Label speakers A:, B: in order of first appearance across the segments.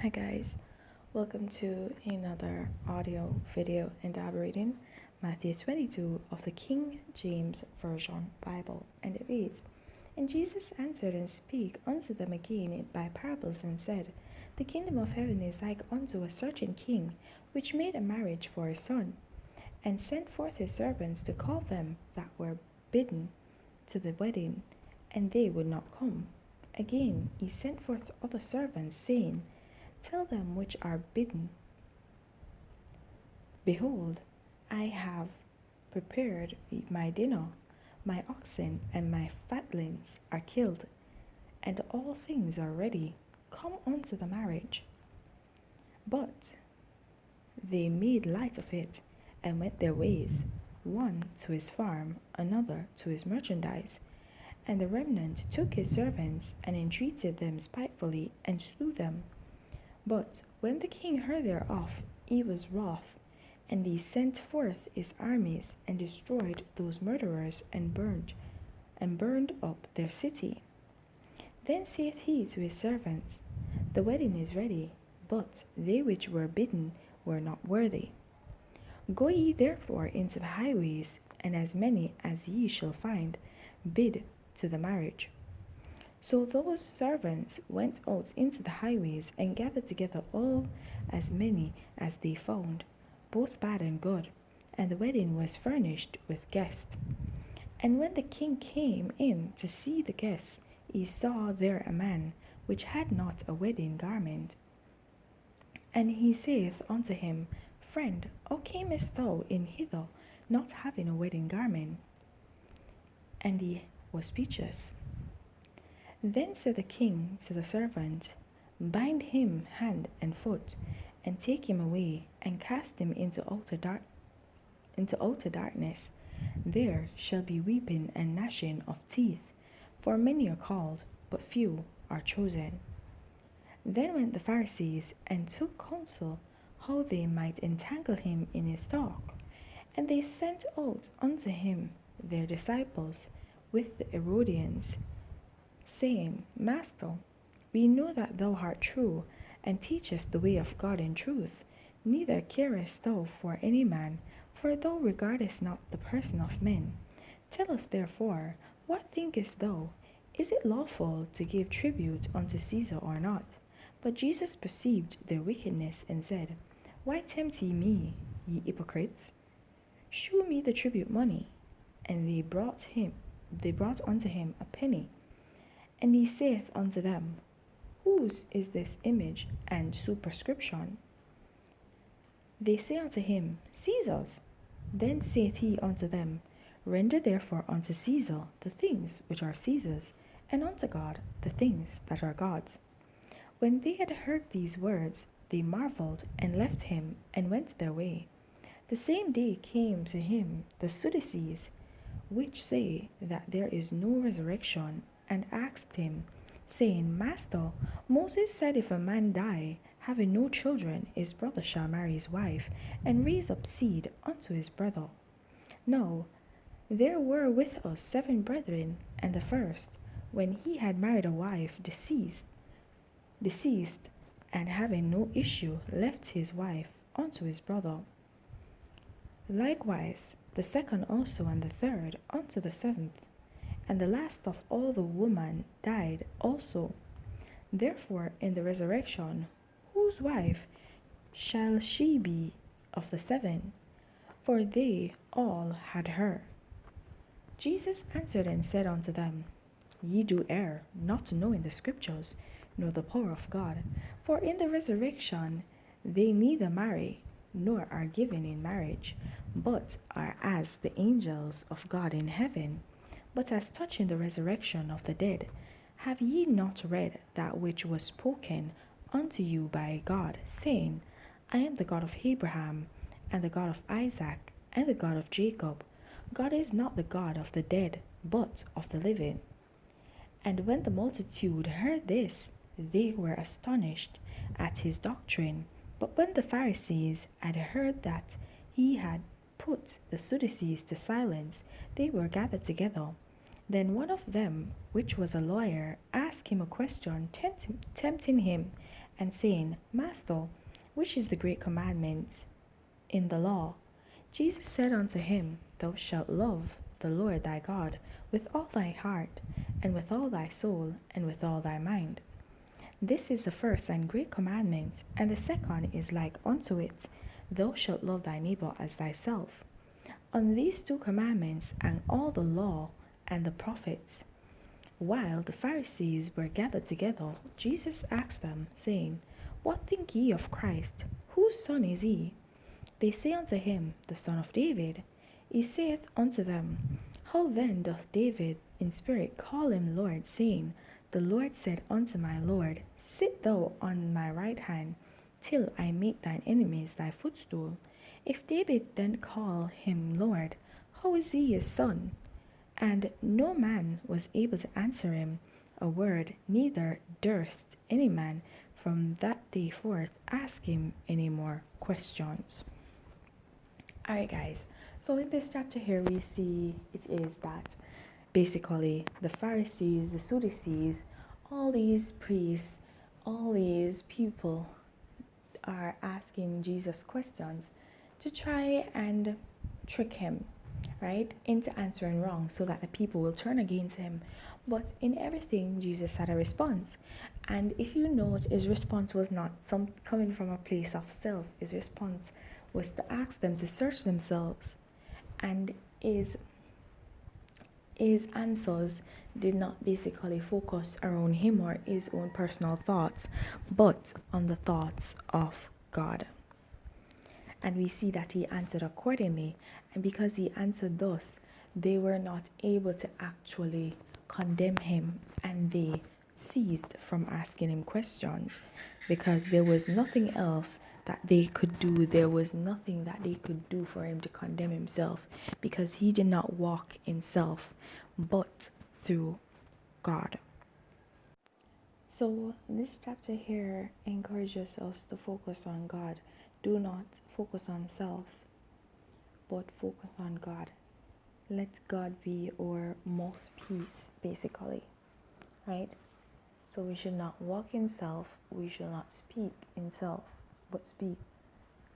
A: Hi guys, welcome to another audio video elaborating Matthew 22 of the King James Version Bible, and it reads, And Jesus answered and spake unto them again by parables, and said, The kingdom of heaven is like unto a certain king, which made a marriage for his son, and sent forth his servants to call them that were bidden to the wedding, and they would not come. Again he sent forth other servants, saying, Tell them which are bidden, Behold, I have prepared my dinner, my oxen and my fatlings are killed, and all things are ready. Come unto the marriage. But they made light of it, and went their ways, one to his farm, another to his merchandise. And the remnant took his servants, and entreated them spitefully, and slew them. But when the king heard thereof, he was wroth, and he sent forth his armies, and destroyed those murderers, and burned up their city. Then saith he to his servants, The wedding is ready, but they which were bidden were not worthy. Go ye therefore into the highways, and as many as ye shall find, bid to the marriage. So those servants went out into the highways, and gathered together all as many as they found, both bad and good, and the wedding was furnished with guests. And when the king came in to see the guests, he saw there a man which had not a wedding garment. And he saith unto him, Friend, how camest thou in hither, not having a wedding garment? And he was speechless. Then said the king to the servant, Bind him hand and foot, and take him away, and cast him into outer darkness. There shall be weeping and gnashing of teeth, for many are called, but few are chosen. Then went the Pharisees, and took counsel how they might entangle him in his talk. And they sent out unto him their disciples with the Herodians, saying, Master, we know that thou art true, and teachest the way of God in truth, neither carest thou for any man, for thou regardest not the person of men. Tell us therefore, what thinkest thou? Is it lawful to give tribute unto Caesar or not? But Jesus perceived their wickedness, and said, Why tempt ye me, ye hypocrites? Shew me the tribute money. And they brought unto him a penny. And he saith unto them, Whose is this image and superscription? They say unto him, Caesar's. Then saith he unto them, Render therefore unto Caesar the things which are Caesar's, and unto God the things that are God's. When they had heard these words, they marveled, and left him, and went their way. The same day came to him the Sadducees, which say that there is no resurrection, and asked him, saying, Master, Moses said, if a man die, having no children, his brother shall marry his wife, and raise up seed unto his brother. Now there were with us 7 brethren, and the first, when he had married a wife, deceased, and having no issue, left his wife unto his brother. Likewise the second also, and the third unto the 7th. And the last of all the woman died also. Therefore in the resurrection, whose wife shall she be of the 7? For they all had her. Jesus answered and said unto them, Ye do err, not knowing the scriptures, nor the power of God. For in the resurrection they neither marry, nor are given in marriage, but are as the angels of God in heaven. But as touching the resurrection of the dead, have ye not read that which was spoken unto you by God, saying, I am the God of Abraham, and the God of Isaac, and the God of Jacob? God is not the God of the dead, but of the living. And when the multitude heard this, they were astonished at his doctrine. But when the Pharisees had heard that he had put the Sadducees to silence, they were gathered together. Then one of them, which was a lawyer, asked him a question, tempting him, and saying, Master, which is the great commandment in the law? Jesus said unto him, Thou shalt love the Lord thy God with all thy heart, and with all thy soul, and with all thy mind. This is the first and great commandment, and the second is like unto it, Thou shalt love thy neighbor as thyself. On these two commandments hang all the law and the prophets. While the Pharisees were gathered together, Jesus asked them, saying, What think ye of Christ? Whose son is he? They say unto him, The son of David. He saith unto them, How then doth David in spirit call him Lord, saying, The Lord said unto my Lord, Sit thou on my right hand, till I make thine enemies thy footstool. If David then call him Lord, how is he his son? And no man was able to answer him a word, neither durst any man from that day forth ask him any more questions. Alright, guys, so in this chapter here, we see it is that basically the Pharisees, the Sadducees, all these priests, all these people are asking Jesus questions to try and trick him, right, into answering wrong so that the people will turn against him. But in everything, Jesus had a response. And if you note, his response was not some coming from a place of self. His response was to ask them to search themselves. And his answers did not basically focus around him or his own personal thoughts, but on the thoughts of God. And we see that he answered accordingly. And because he answered thus, they were not able to actually condemn him, and they ceased from asking him questions because there was nothing else that they could do. There was nothing that they could do for him to condemn himself, because he did not walk in self, but through God. So this chapter here encourages us to focus on God. Do not focus on self, but focus on God. Let God be our mouthpiece, basically, right? So we should not walk in self, we should not speak in self, but speak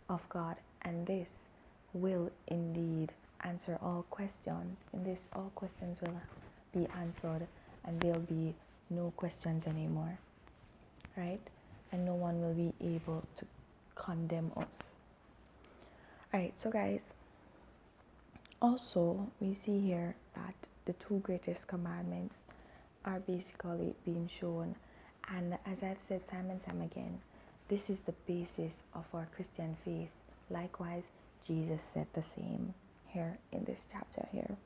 A: of God. And this will indeed answer all questions. In this, all questions will be answered, and there'll be no questions anymore, right? And no one will be able to condemn us. Alright, so guys, also we see here that the two greatest commandments are basically being shown, and as I've said time and time again, this is the basis of our Christian faith. Likewise, Jesus said the same here in this chapter here,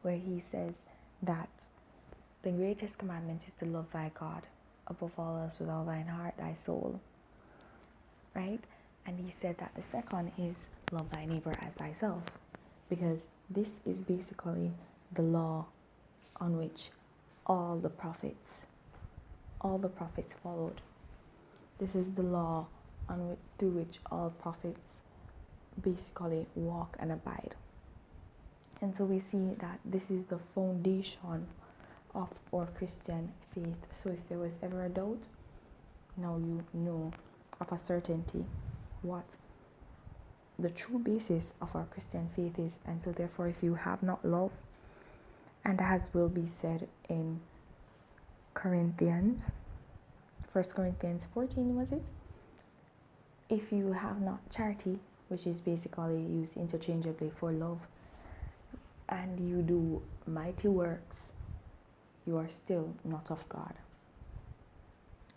A: where he says that the greatest commandment is to love thy God above all else with all thine heart, thy soul, right? And he said that the second is love thy neighbor as thyself, because this is basically the law on which all the prophets followed. This is the law through which all prophets basically walk and abide. And so we see that this is the foundation of our Christian faith. So if there was ever a doubt, now you know of a certainty what the true basis of our Christian faith is. And so therefore, if you have not love, and as will be said in Corinthians, 1 Corinthians 14 was it? If you have not charity, which is basically used interchangeably for love, and you do mighty works, you are still not of God.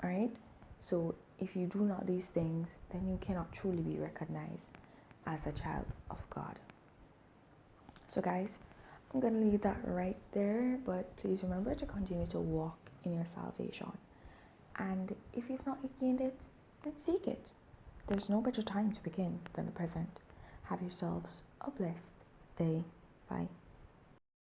A: Alright? So if you do not these things, then you cannot truly be recognized as a child of God. So guys, I'm going to leave that right there, but please remember to continue to walk in your salvation. And if you've not gained it, then seek it. There's no better time to begin than the present. Have yourselves a blessed day. Bye.